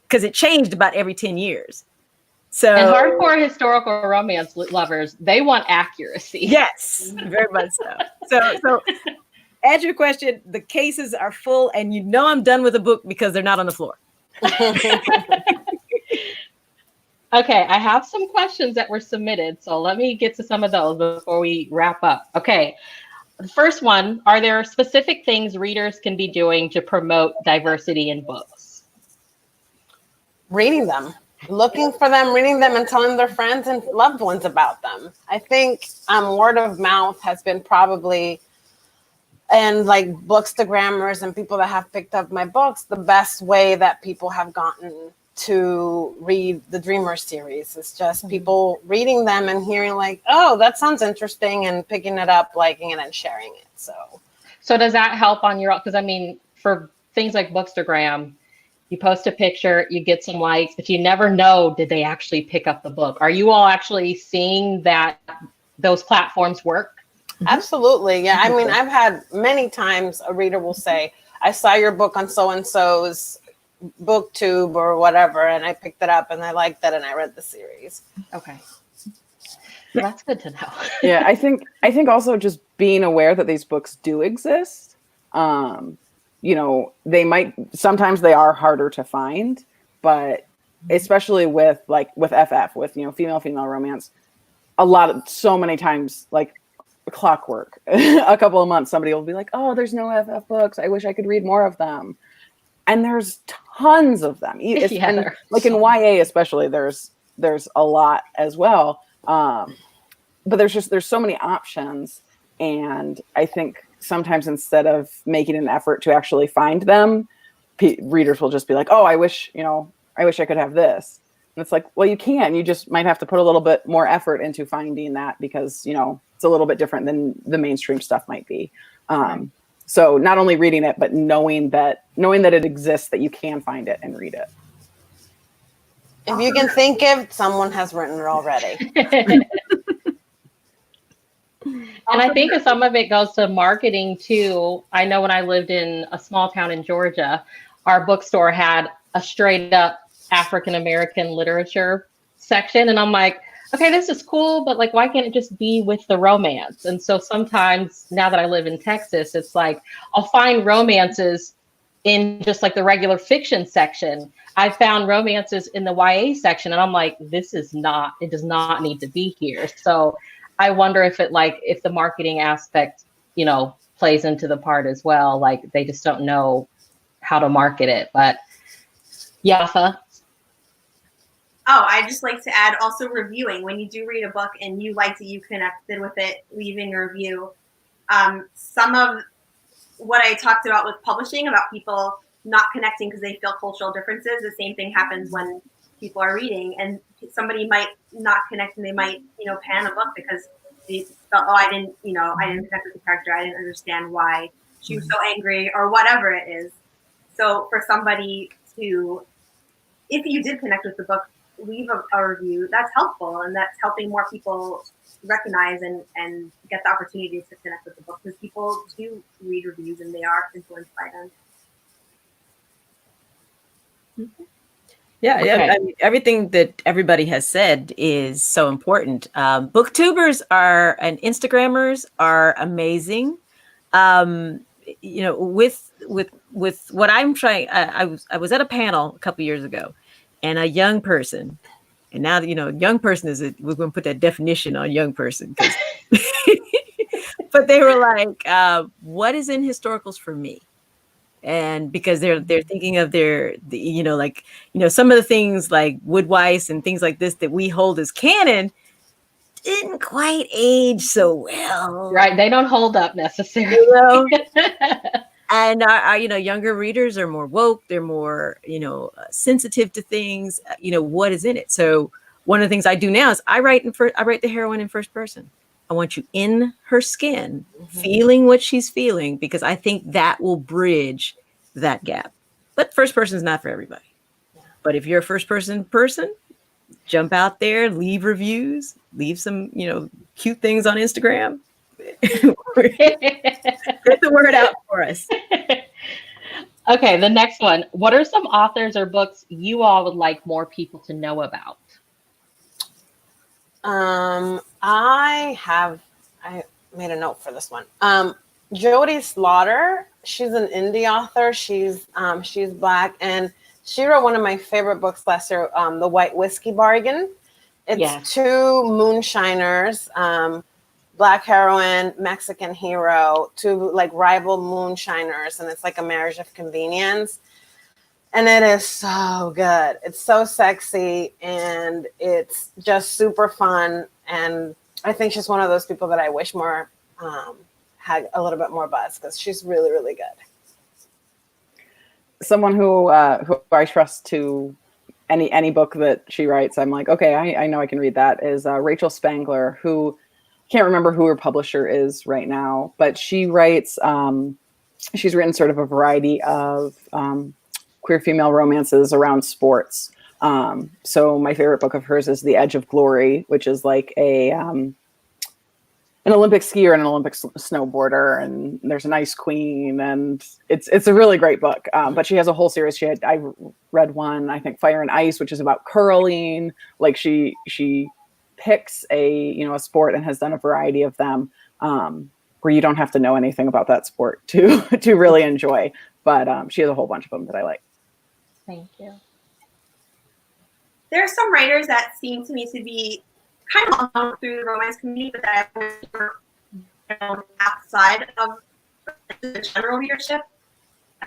Because it changed about every 10 years. So, and hardcore historical romance lovers, they want accuracy. Yes, very much so. So answer your question, the cases are full, and I'm done with the book because they're not on the floor. Okay, I have some questions that were submitted, so let me get to some of those before we wrap up. Okay, the first one, are there specific things readers can be doing to promote diversity in books? Reading them, looking for them, reading them, and telling their friends and loved ones about them. I think word of mouth has been probably, and like bookstagrammers and people that have picked up my books, the best way that people have gotten to read the Dreamer series. It's just people reading them and hearing like, oh, that sounds interesting, and picking it up, liking it, and sharing it. So does that help on your, because I mean, for things like Bookstagram, you post a picture, you get some likes, but you never know, did they actually pick up the book? Are you all actually seeing that those platforms work? Absolutely. Yeah. I mean, I've had many times a reader will say, I saw your book on so-and-so's BookTube or whatever, and I picked it up and I liked it and I read the series. Okay. Well, that's good to know. Yeah, I think also just being aware that these books do exist. Sometimes they are harder to find, but especially with FF, with female romance, so many times, like clockwork. A couple of months, somebody will be like, "Oh, there's no FF books. I wish I could read more of them." And there's tons of them. And like in YA especially, there's a lot as well. But there's so many options, and I think sometimes instead of making an effort to actually find them, readers will just be like, "Oh, I wish I could have this." And it's like, well, you can. You just might have to put a little bit more effort into finding that because, it's a little bit different than the mainstream stuff might be. So not only reading it, but knowing that it exists, that you can find it and read it. If you can think it, someone has written it already. And I think some of it goes to marketing too. I know when I lived in a small town in Georgia, our bookstore had a straight up African-American literature section. And I'm like, okay, this is cool, but like, why can't it just be with the romance? And so sometimes now that I live in Texas, it's like, I'll find romances in just like the regular fiction section. I found romances in the YA section, and I'm like, it does not need to be here. So I wonder if the marketing aspect, plays into the part as well. Like they just don't know how to market it. But Yaffa. Oh, I just like to add also reviewing. When you do read a book and you liked it, you connected with it, leaving a review. Some of what I talked about with publishing, about people not connecting because they feel cultural differences, the same thing happens when people are reading, and somebody might not connect and they might, pan a book because they felt, I didn't connect with the character. I didn't understand why she was so angry or whatever it is. So for somebody to, if you did connect with the book, leave a review, that's helpful, and that's helping more people recognize and get the opportunity to connect with the book, because people do read reviews and they are influenced by them. Yeah, Okay. I mean, everything that everybody has said is so important. Booktubers and Instagrammers are amazing. With what I'm trying, I was at a panel a couple years ago, and a young person, and now young person we're going to put that definition on young person, but they were like, "What is in historicals for me?" And because they're thinking of some of the things like Woodweiss and things like this that we hold as canon didn't quite age so well. Right. They don't hold up necessarily. And our younger readers are more woke. They're more, sensitive to things, what is in it. So one of the things I do now is I write the heroine in first person. I want you in her skin, feeling what she's feeling, because I think that will bridge that gap. But first person is not for everybody. But if you're a first person, jump out there, leave reviews, leave some, cute things on Instagram. Get the word out for us. Okay, the next one. What are some authors or books you all would like more people to know about? I made a note for this one. Jodi Slaughter, she's an indie author. She's Black, and she wrote one of my favorite books last year, The White Whiskey Bargain. It's two moonshiners, Black heroine, Mexican hero, two like rival moonshiners, and it's like a marriage of convenience. And it is so good. It's so sexy, and it's just super fun. And I think she's one of those people that I wish more had a little bit more buzz, because she's really, really good. Someone who I trust to any book that she writes, I'm like, okay, I know I can read that, is Rachel Spangler, who can't remember who her publisher is right now, but she writes, she's written sort of a variety of queer female romances around sports. So my favorite book of hers is The Edge of Glory, which is like an Olympic skier and an Olympic snowboarder, and there's an ice queen, and it's a really great book. But she has a whole series. I read one, I think, Fire and Ice, which is about curling. Like she picks a sport and has done a variety of them, where you don't have to know anything about that sport to really enjoy. But she has a whole bunch of them that I like. Thank you. There are some writers that seem to me to be kind of known through the romance community, but that I outside of the general readership.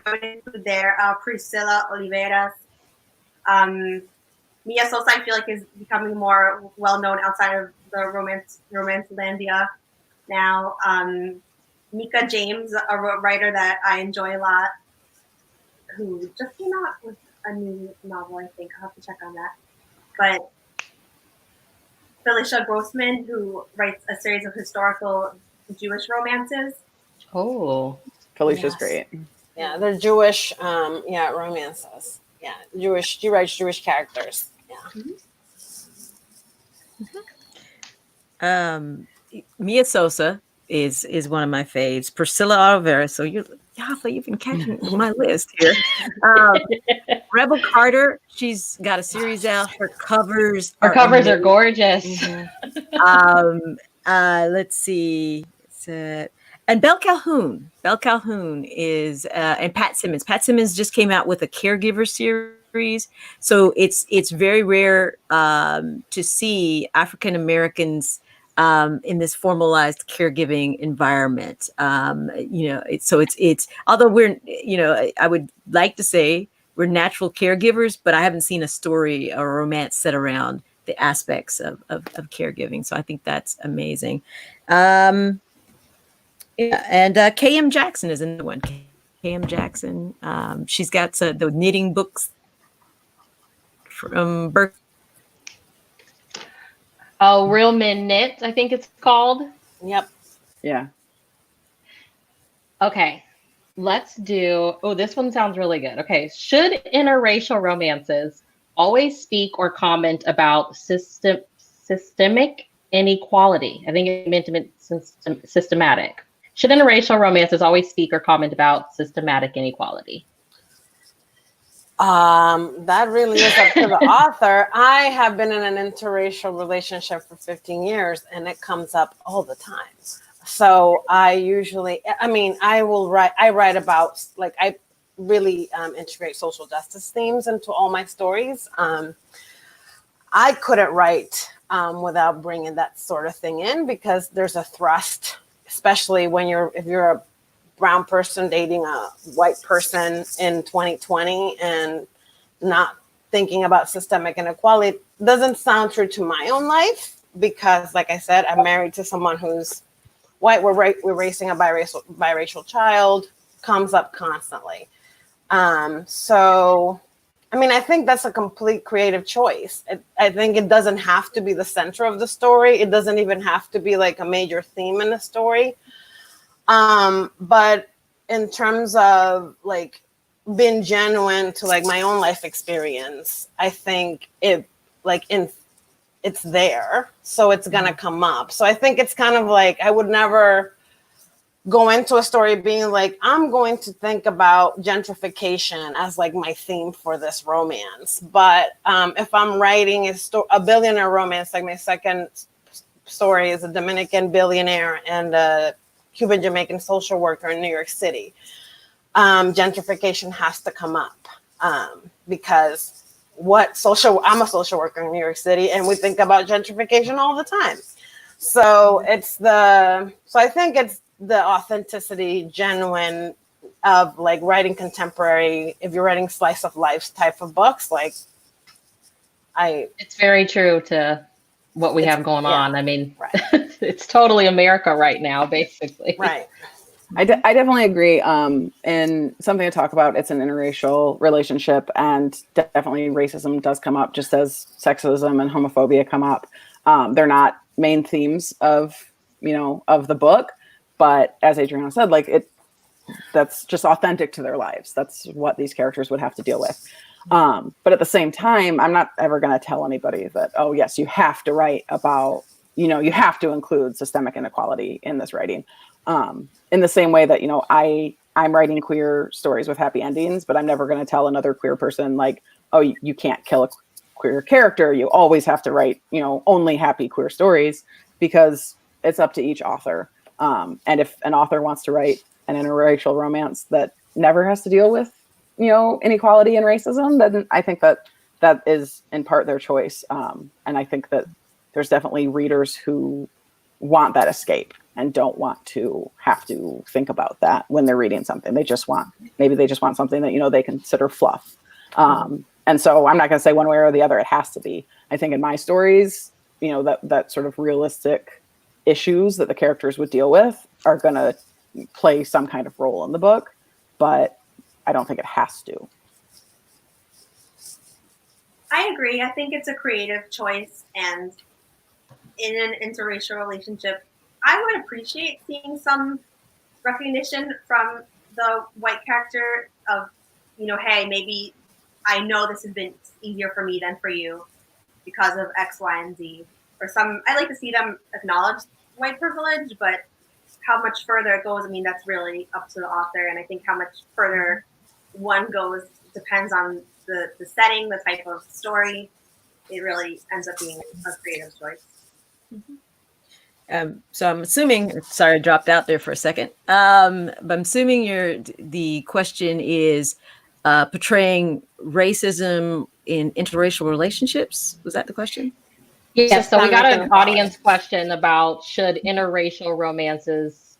I would include there Priscilla Oliveras. Mia Sosa, I feel like, is becoming more well-known outside of the romancelandia now. Mika James, a writer that I enjoy a lot, who just came out with a new novel, I think. I'll have to check on that. But Felicia Grossman, who writes a series of historical Jewish romances. Oh, Felicia's Yes. great. Yeah, they're Jewish, romances. Yeah, Jewish. She writes Jewish characters. Yeah. Mia Sosa is one of my faves. Priscilla Oliveira. So Yaffa, you've been catching my list here. Rebel Carter. She's got a series out. Her covers. Her covers are amazing. gorgeous. Let's see. And Belle Calhoun. Belle Calhoun is and Pat Simmons. Pat Simmons just came out with a caregiver series. So it's very rare to see African Americans in this formalized caregiving environment. It's although we're, I would like to say we're natural caregivers, but I haven't seen a story or a romance set around the aspects of caregiving. So I think that's amazing. And K.M. Jackson is another one. K.M. Jackson. She's got the knitting books from Berkeley. Oh, Real Men Knit, I think it's called. Yep. Yeah. Okay, let's do. Oh, this one sounds really good. Okay, should interracial romances always speak or comment about systemic inequality? I think it meant to mean systematic. Should interracial romances always speak or comment about systematic inequality? That really is up to the author. I have been in an interracial relationship for 15 years and it comes up all the time. So I write about, like, I really integrate social justice themes into all my stories. I couldn't write without bringing that sort of thing in because there's a thrust, especially if you're a brown person dating a white person in 2020 and not thinking about systemic inequality. Doesn't sound true to my own life because, like I said, I'm married to someone who's white. We're raising a biracial child. Comes up constantly. So, I mean, I think that's a complete creative choice. I think it doesn't have to be the center of the story. It doesn't even have to be like a major theme in the story. But in terms of like being genuine to like my own life experience, I think it's there, so it's gonna come up. So I think it's kind of like I would never go into a story being like, I'm going to think about gentrification as like my theme for this romance. But if I'm writing a billionaire romance, like my second story is a Dominican billionaire and a Cuban Jamaican social worker in New York City. Gentrification has to come up because I'm a social worker in New York City and we think about gentrification all the time. So I think it's the authenticity, genuine of like writing contemporary. If you're writing slice of life type of books, It's very true to what we have going on. I mean, right. It's totally America right now, basically. Right. I definitely agree. And something to talk about, it's an interracial relationship, and definitely racism does come up, just as sexism and homophobia come up. They're not main themes of the book, but as Adriana said, that's just authentic to their lives. That's what these characters would have to deal with. But at the same time, I'm not ever going to tell anybody that, oh yes, you have to write about, you have to include systemic inequality in this writing. In the same way that, I'm writing queer stories with happy endings, but I'm never going to tell another queer person like, oh, you can't kill a queer character. You always have to write, only happy queer stories, because it's up to each author. And if an author wants to write an interracial romance that never has to deal with, inequality and racism, then I think that is in part their choice. And I think that there's definitely readers who want that escape. and don't want to have to think about that when they're reading something. They just want something that, they consider fluff. And so I'm not going to say one way or the other, it has to be. I think in my stories, that sort of realistic issues that the characters would deal with are going to play some kind of role in the book, but I don't think it has to. I agree. I think it's a creative choice, and in an interracial relationship, I would appreciate seeing some recognition from the white character of, hey, maybe I know this has been easier for me than for you because of X, Y, and Z. Or I like to see them acknowledge white privilege, but how much further it goes, that's really up to the author. And I think how much further one goes depends on the setting, the type of story. It really ends up being a creative choice. So I'm assuming, sorry, I dropped out there for a second. But I'm assuming the question is portraying racism in interracial relationships. Was that the question? Yeah, so we got an audience question about should interracial romances,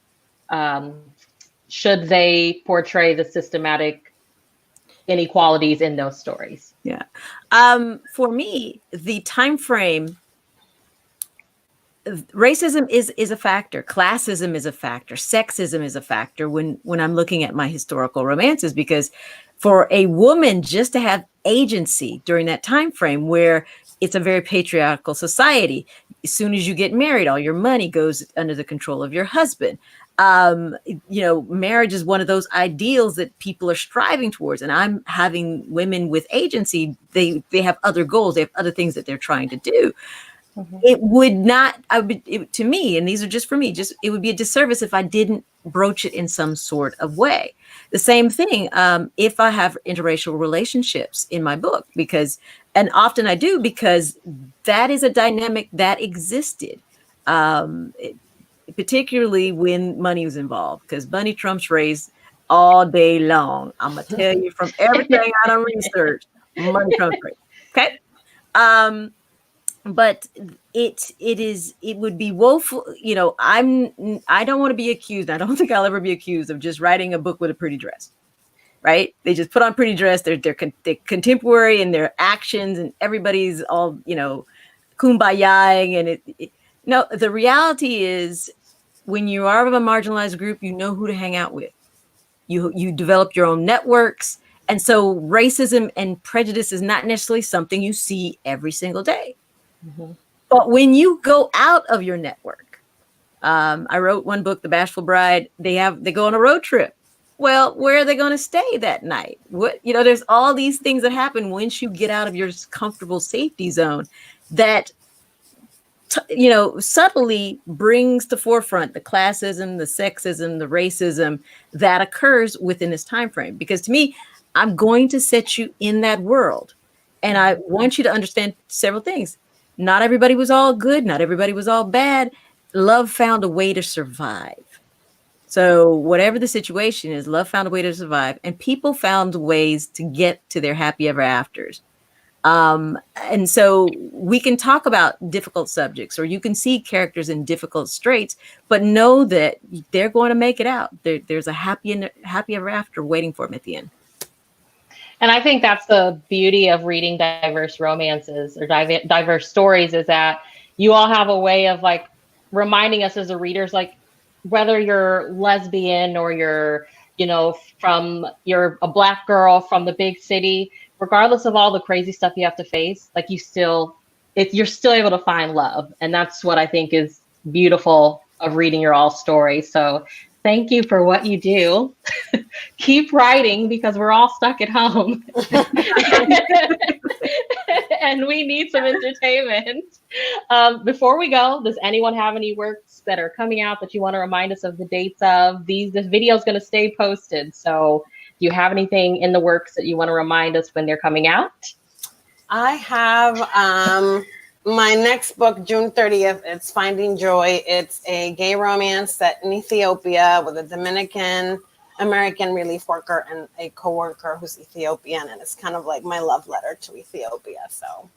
should they portray the systematic inequalities in those stories? Yeah. For me, the time frame, racism is a factor, classism is a factor, sexism is a factor when I'm looking at my historical romances, because for a woman just to have agency during that time frame where it's a very patriarchal society, as soon as you get married, all your money goes under the control of your husband. Marriage is one of those ideals that people are striving towards, and I'm having women with agency. They have other goals, they have other things that they're trying to do. Mm-hmm. It would not, to me, and these are just for me, it would be a disservice if I didn't broach it in some sort of way. The same thing if I have interracial relationships in my book, and often I do, because that is a dynamic that existed, particularly when money was involved, because money trumps race all day long. I'm going to tell you from everything I done researched, money trumps race. Okay. But it would be woeful. I don't want to be accused. I don't think I'll ever be accused of just writing a book with a pretty dress, right? They just put on pretty dress. They're contemporary in their actions, and everybody's all, kumbayaing. And no, the reality is when you are of a marginalized group, you know who to hang out with. You develop your own networks. And so racism and prejudice is not necessarily something you see every single day. Mm-hmm. But when you go out of your network, I wrote one book, The Bashful Bride. They go on a road trip. Well, where are they going to stay that night? There's all these things that happen once you get out of your comfortable safety zone that, subtly brings to forefront the classism, the sexism, the racism that occurs within this time frame. Because to me, I'm going to set you in that world, and I want you to understand several things. Not everybody was all good. Not everybody was all bad. Love found a way to survive. So whatever the situation is, love found a way to survive, and people found ways to get to their happy ever afters. And so we can talk about difficult subjects, or you can see characters in difficult straits, but know that they're going to make it out. There's a happy ever after waiting for them at the end. And I think that's the beauty of reading diverse romances or diverse stories, is that you all have a way of reminding us as a readers, whether you're lesbian or you're a Black girl from the big city, regardless of all the crazy stuff you have to face, you're still able to find love. And that's what I think is beautiful of reading your all story. So thank you for what you do. Keep writing, because we're all stuck at home and we need some entertainment. Before we go, does anyone have any works that are coming out that you want to remind us of the dates of? This video is going to stay posted. So do you have anything in the works that you want to remind us when they're coming out? I have my next book, June 30th. It's Finding Joy. It's a gay romance set in Ethiopia with a Dominican American relief worker and a coworker who's Ethiopian, and it's kind of like my love letter to Ethiopia. So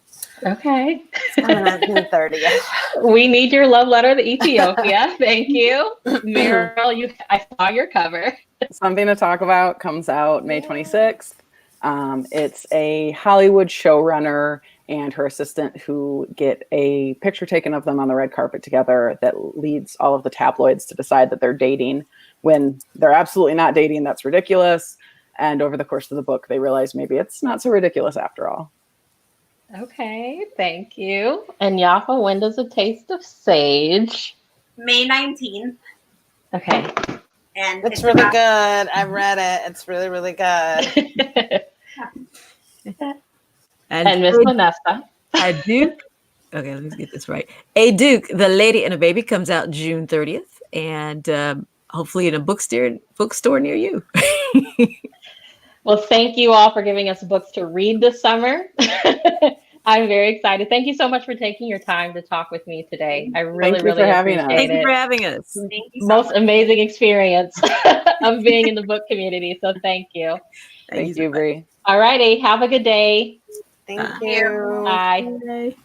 Okay. coming out June 30th. We need your love letter to Ethiopia. Thank you. Meryl, I saw your cover. Something to Talk About comes out May 26th. It's a Hollywood showrunner and her assistant who get a picture taken of them on the red carpet together that leads all of the tabloids to decide that they're dating when they're absolutely not dating. That's ridiculous. And over the course of the book, they realize maybe it's not so ridiculous after all. Okay, thank you. And Yaffa, when does A Taste of Sage? May 19th. Okay. And It's really good. I've read it. It's really, really good. And Miss Vanessa. A Duke. Okay, let me get this right. A Duke, The Lady and a Baby comes out June 30th, and hopefully in a bookstore near you. Well, thank you all for giving us books to read this summer. I'm very excited. Thank you so much for taking your time to talk with me today. I really, really appreciate it. Thank you for having us. Thank you so Most much. amazing experience of being in the book community. So thank you. Thank you, Bree. All righty. Have a good day. Thank you. Bye. Bye.